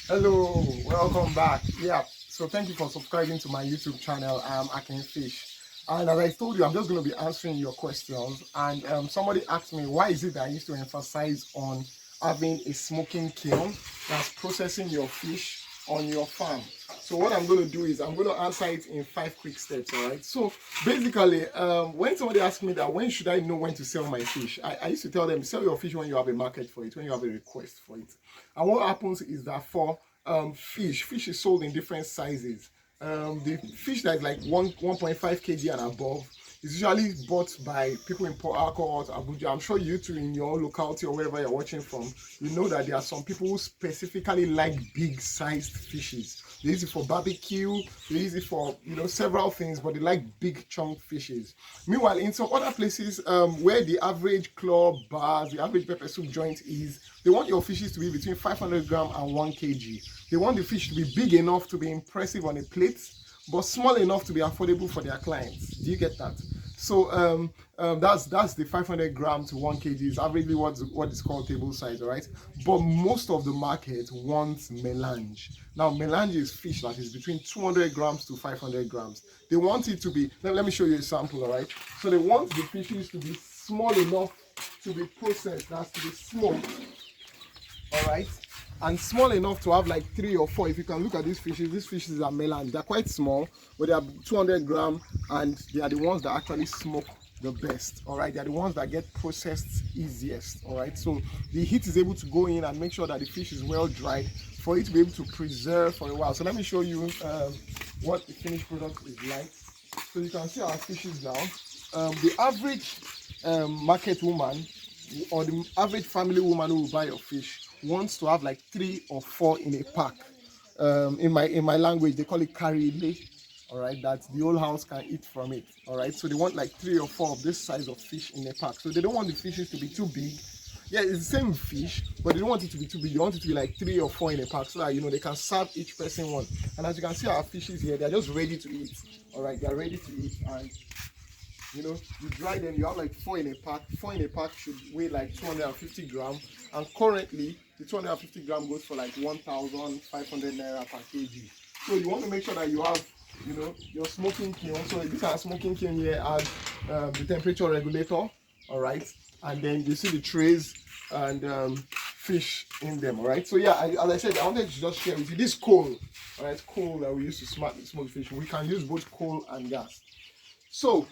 Hello, welcome back. Yeah, so thank you for subscribing to my YouTube channel. I Can Fish, and as I told you, I'm just going to be answering your questions. And somebody asked me, why is it that I used to emphasize on having a smoking kiln that's processing your fish on your farm? So what I'm going to do is I'm going to answer it in 5 quick steps. All right. So basically, when somebody asks me that, when should I know when to sell my fish? I used to tell them, sell your fish when you have a market for it, when you have a request for it. And what happens is that for fish is sold in different sizes. The fish that is like 1.5 kg and above is usually bought by people in Port Harcourt, Abuja. I'm sure you too, in your locality or wherever you're watching from, you know that there are some people who specifically like big sized fishes. They use it for barbecue, they use it for several things, but they like big chunk fishes. Meanwhile, in some other places where the average club bars, the average pepper soup joint is, they want your fishes to be between 500 gram and 1 kg. They want the fish to be big enough to be impressive on a plate, but small enough to be affordable for their clients. Do you get that? So that's the 500 gram to 1 kg is averagely what is called table size, all right? But most of the market wants melange. Now, melange is fish that is between 200 grams to 500 grams. They want it to be, let me show you a sample, all right? So they want the fishes to be small enough to be processed, that's to be smoked, all right, and small enough to have like 3 or 4. If you can look at these fishes are melange. They're quite small, but they are 200 gram, and they are the ones that actually smoke the best. All right, they are the ones that get processed easiest. All right, so the heat is able to go in and make sure that the fish is well dried for it to be able to preserve for a while. So let me show you what the finished product is like. So you can see our fishes now. The average market woman or the average family woman who will buy your fish wants to have like 3 or 4 in a pack. In my language, they call it carry. All right, that the whole house can eat from it. All right, so they want like 3 or 4 of this size of fish in a pack. So they don't want the fishes to be too big. Yeah, it's the same fish, but they don't want it to be too big. They want it to be like 3 or 4 in a pack, so that they can serve each person one. And as you can see, our fishes here, they're just ready to eat. All right, they're ready to eat. And you dry them, you have like 4 in a pack. 4 in a pack should weigh like 250 grams, and currently the 250 gram goes for like 1,500 naira per kg. So you want to make sure that you have your smoking kiln. So this our smoking kiln here has the temperature regulator, all right, and then you see the trays and fish in them. All right, so yeah, as I said, I wanted to just share with you this coal. All right, coal that we use to smoke fish. We can use both coal and gas. So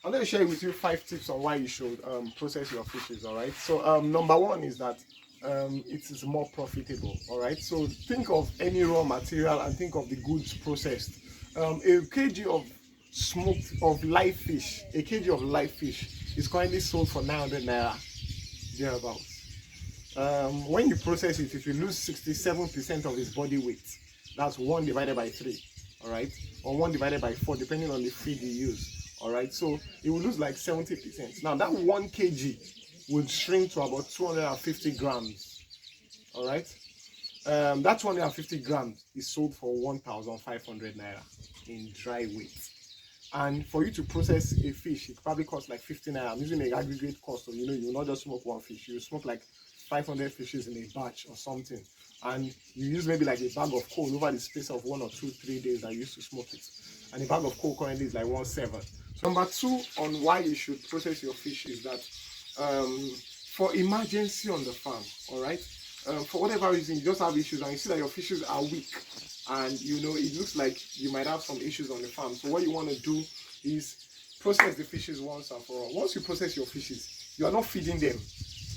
I'm going to share with you 5 tips on why you should process your fishes. All right, so number one is that it is more profitable. All right, so think of any raw material and think of the goods processed. A kg of smoked of live fish, a kg of live fish is currently sold for 900 naira, thereabouts. When you process it, if you lose 67% of its body weight, that's 1 divided by 3, all right, or 1 divided by 4, depending on the feed you use. All right, so it will lose like 70%. Now that 1 kg will shrink to about 250 grams. All right, that 250 grams is sold for 1,500 naira in dry weight. And for you to process a fish, it probably costs like 50 naira. I'm using an aggregate cost, so you will not just smoke one fish. You smoke like 500 fishes in a batch or something, and you use maybe like a bag of coal over the space of 1 or 2, 3 days that you used to smoke it. And a bag of coal currently is like 1.7. So number 2 on why you should process your fish is that for emergency on the farm, all right, for whatever reason you just have issues and you see that your fishes are weak, and it looks like you might have some issues on the farm. So what you want to do is process the fishes once and for all. Once you process your fishes, you are not feeding them,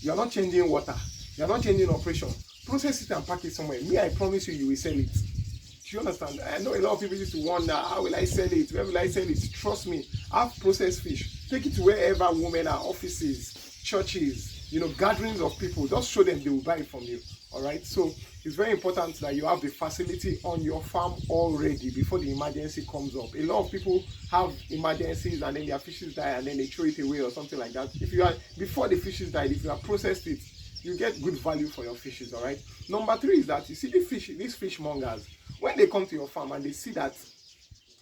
you are not changing water, you are not changing operation. Process it and pack it somewhere. Me, I promise you, you will sell it. Do you understand? I know a lot of people used to wonder, how will I sell it? Where will I sell it? Trust me, have processed fish. Take it to wherever women are, offices, churches, gatherings of people. Just show them, they will buy it from you. All right. So it's very important that you have the facility on your farm already before the emergency comes up. A lot of people have emergencies and then their fishes die and then they throw it away or something like that. If you are before the fishes died, if you have processed it, you get good value for your fishes. All right. Number 3 is that you see these fishmongers, when they come to your farm and they see that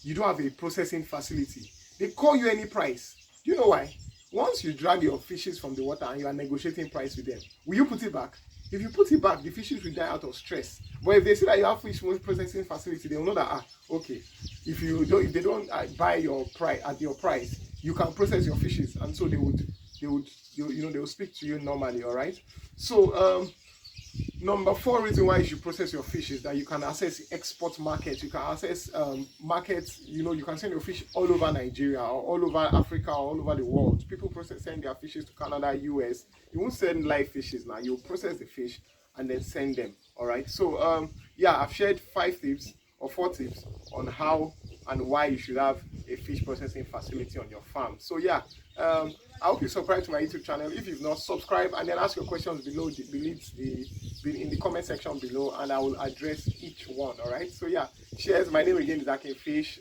you don't have a processing facility, they call you any price. Do you know why? Once you drag your fishes from the water and you are negotiating price with them, will you put it back? If you put it back, the fishes will die out of stress. But if they see that you have fish processing facility, they will know that okay, if they don't buy your price at your price, you can process your fishes, and so they will speak to you normally. All right. So number four reason why you should process your fish is that you can access export markets. You can access markets. You can send your fish all over Nigeria or all over Africa or all over the world. People send their fishes to Canada, US. You won't send live fishes now. You'll process the fish and then send them. All right. So yeah, I've shared 5 tips or 4 tips on how and why you should have a fish processing facility on your farm. So yeah, I hope you subscribe to my YouTube channel. If you've not, subscribe and then ask your questions below in the comment section below, and I will address each one. All right. So yeah, cheers. My name again is catfish.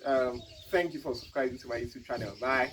Thank you for subscribing to my YouTube channel. Bye.